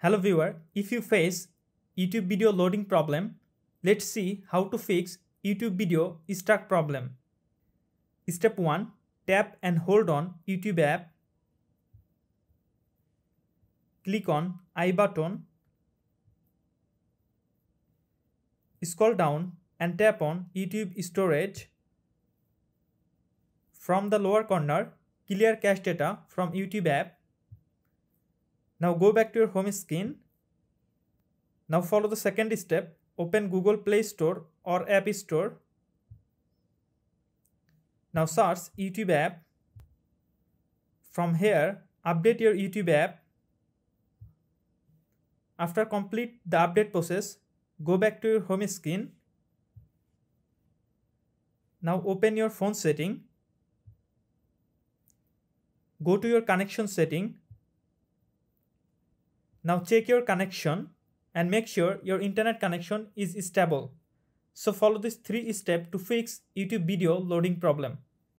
Hello viewer, if you face YouTube video loading problem, let's see how to fix YouTube video stuck problem. Step 1. Tap and hold on YouTube app. Click on I button. Scroll down and tap on YouTube storage. From the lower corner, clear cache data from YouTube app. Now go back to your home screen. Now follow the second step. Open Google Play Store or App Store. Now search YouTube app. From here, update your YouTube app. After complete the update process, go back to your home screen. Now open your phone setting. Go to your connection setting. Now check your connection and make sure your internet connection is stable. So follow these 3 steps to fix YouTube video loading problem.